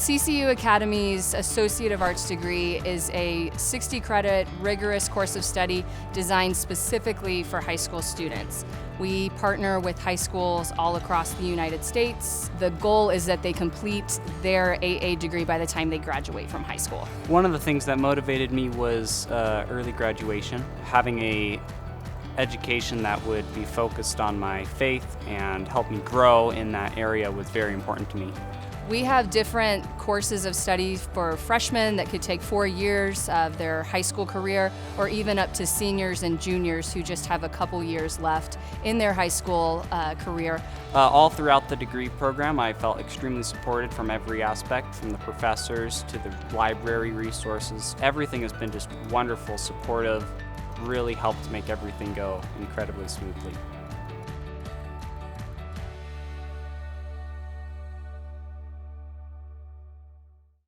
CCU Academy's Associate of Arts degree is a 60-credit rigorous course of study designed specifically for high school students. We partner with high schools all across the United States. The goal is that they complete their AA degree by the time they graduate from high school. One of the things that motivated me was early graduation. Having a education that would be focused on my faith and help me grow in that area was very important to me. We have different courses of study for freshmen that could take 4 years of their high school career, or even up to seniors and juniors who just have a couple years left in their high school career. All throughout the degree program, I felt extremely supported from every aspect, from the professors to the library resources. Everything has been just wonderful, supportive, really helped make everything go incredibly smoothly.